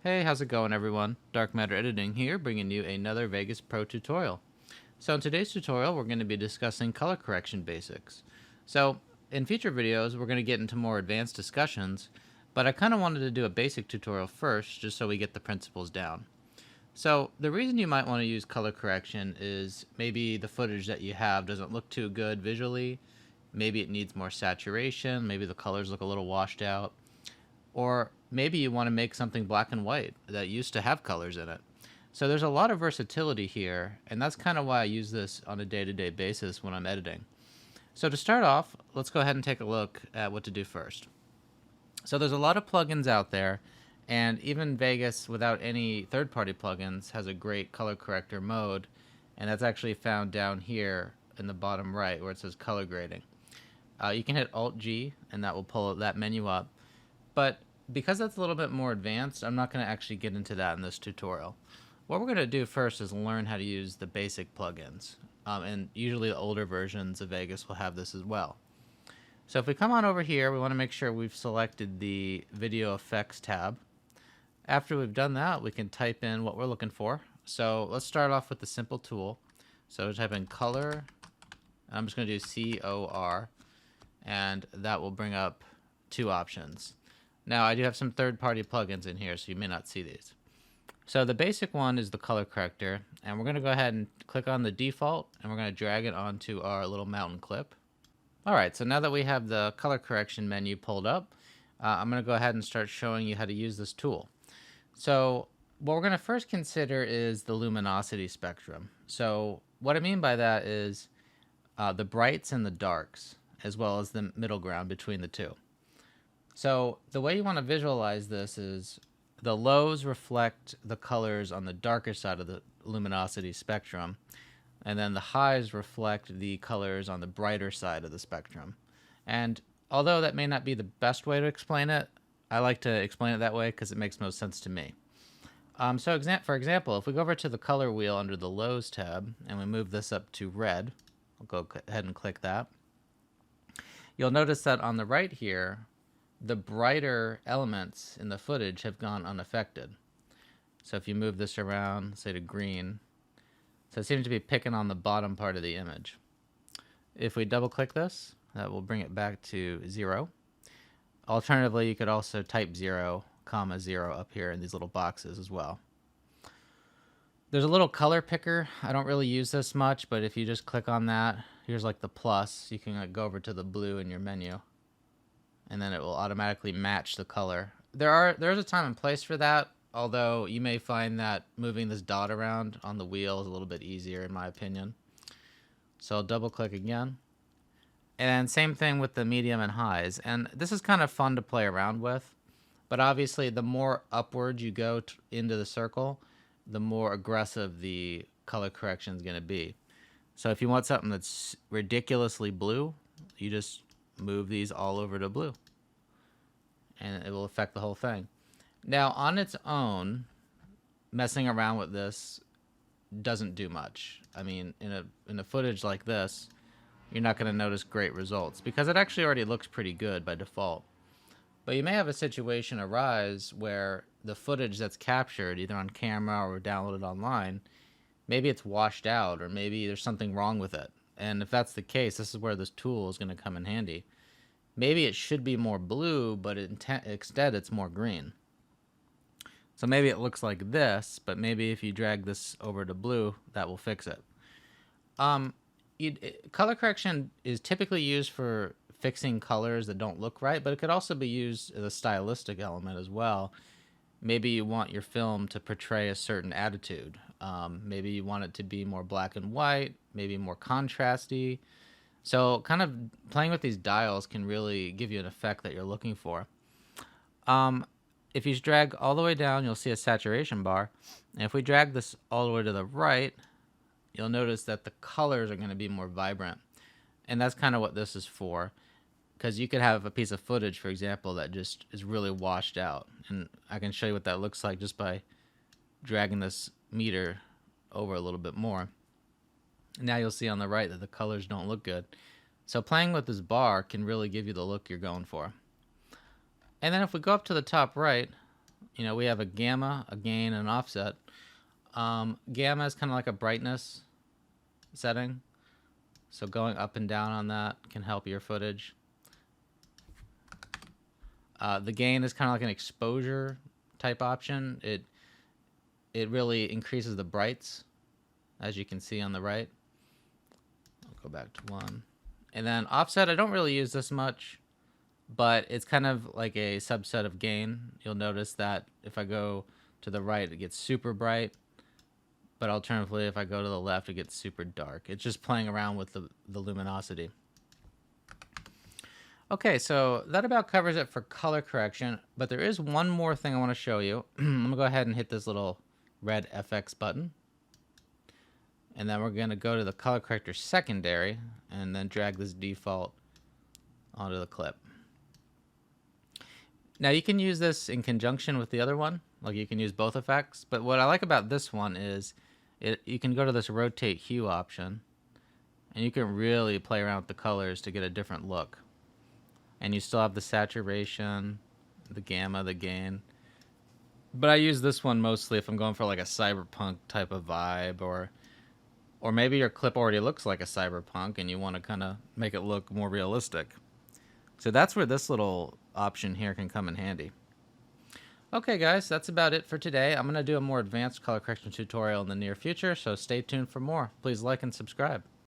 Hey, how's it going everyone? Dark Matter Editing here, bringing you another Vegas Pro tutorial. So in today's tutorial, we're going to be discussing color correction basics. So in future videos, we're going to get into more advanced discussions, but I kind of wanted to do a basic tutorial first, just so we get the principles down. So the reason you might want to use color correction is maybe the footage that you have doesn't look too good visually, maybe it needs more saturation, maybe the colors look a little washed out, or maybe you want to make something black and white that used to have colors in it. So there's a lot of versatility here, and that's kind of why I use this on a day-to-day basis when I'm editing. So to start off, let's go ahead and take a look at what to do first. So there's a lot of plugins out there, and even Vegas, without any third-party plugins, has a great color corrector mode, and that's actually found down here in the bottom right where it says color grading. You can hit Alt-G, and that will pull that menu up. But because that's a little bit more advanced, I'm not going to actually get into that in this tutorial. What we're going to do first is learn how to use the basic plugins. And usually the older versions of Vegas will have this as well. So if we come on over here, we want to make sure we've selected the Video Effects tab. After we've done that, we can type in what we're looking for. So let's start off with the simple tool. So type in color. I'm just going to do COR, and that will bring up two options. Now I do have some third-party plugins in here, so you may not see these. So the basic one is the color corrector, and we're going to go ahead and click on the default, and we're going to drag it onto our little mountain clip. Alright, so now that we have the color correction menu pulled up, I'm going to go ahead and start showing you how to use this tool. So what we're going to first consider is the luminosity spectrum. So what I mean by that is the brights and the darks, as well as the middle ground between the two. So the way you want to visualize this is the lows reflect the colors on the darker side of the luminosity spectrum, and then the highs reflect the colors on the brighter side of the spectrum. And although that may not be the best way to explain it, I like to explain it that way because it makes most sense to me. For example, if we go over to the color wheel under the lows tab and we move this up to red, I'll go ahead and click that. You'll notice that on the right here, the brighter elements in the footage have gone unaffected. So if you move this around, say to green, so it seems to be picking on the bottom part of the image. If we double click this, that will bring it back to 0. Alternatively, you could also type 0, 0 up here in these little boxes as well. There's a little color picker. I don't really use this much, but if you just click on that, here's like the plus, you can go over to the blue in your menu, and then it will automatically match the color. There's a time and place for that, although you may find that moving this dot around on the wheel is a little bit easier in my opinion. So I'll double click again. And same thing with the medium and highs. And this is kind of fun to play around with, but obviously the more upward you go into the circle, the more aggressive the color correction is going to be. So if you want something that's ridiculously blue, you just move these all over to blue, and it will affect the whole thing. Now on its own, messing around with this doesn't do much. I mean, in a footage like this, you're not going to notice great results because it actually already looks pretty good by default. But you may have a situation arise where the footage that's captured either on camera or downloaded online, maybe it's washed out, or maybe there's something wrong with it. And if that's the case, this is where this tool is going to come in handy. Maybe it should be more blue, but instead it's more green. So maybe it looks like this, but maybe if you drag this over to blue, that will fix it. Color correction is typically used for fixing colors that don't look right, but it could also be used as a stylistic element as well. Maybe you want your film to portray a certain attitude. Maybe you want it to be more black and white, maybe more contrasty. So kind of playing with these dials can really give you an effect that you're looking for. If you drag all the way down, you'll see a saturation bar. And if we drag this all the way to the right, you'll notice that the colors are going to be more vibrant. And that's kind of what this is for. Because you could have a piece of footage, for example, that just is really washed out. And I can show you what that looks like just by dragging this meter over a little bit more. Now you'll see on the right that the colors don't look good. So playing with this bar can really give you the look you're going for. And then if we go up to the top right, we have a gamma, a gain, and an offset. Gamma is kind of like a brightness setting, so going up and down on that can help your footage. The gain is kind of like an exposure type option. It really increases the brights, as you can see on the right. I'll go back to 1. And then offset, I don't really use this much, but it's kind of like a subset of gain. You'll notice that if I go to the right, it gets super bright, but alternatively, if I go to the left, it gets super dark. It's just playing around with the luminosity. Okay, so that about covers it for color correction, but there is one more thing I want to show you. I'm going to go ahead and hit this little red FX button. And then we're going to go to the color corrector secondary and then drag this default onto the clip. Now you can use this in conjunction with the other one, like you can use both effects, but what I like about this one is you can go to this rotate hue option and you can really play around with the colors to get a different look. And you still have the saturation, the gamma, the gain. But I use this one mostly if I'm going for like a cyberpunk type of vibe, or maybe your clip already looks like a cyberpunk and you want to kind of make it look more realistic. So that's where this little option here can come in handy. Okay guys, that's about it for today. I'm going to do a more advanced color correction tutorial in the near future, so stay tuned for more. Please like and subscribe.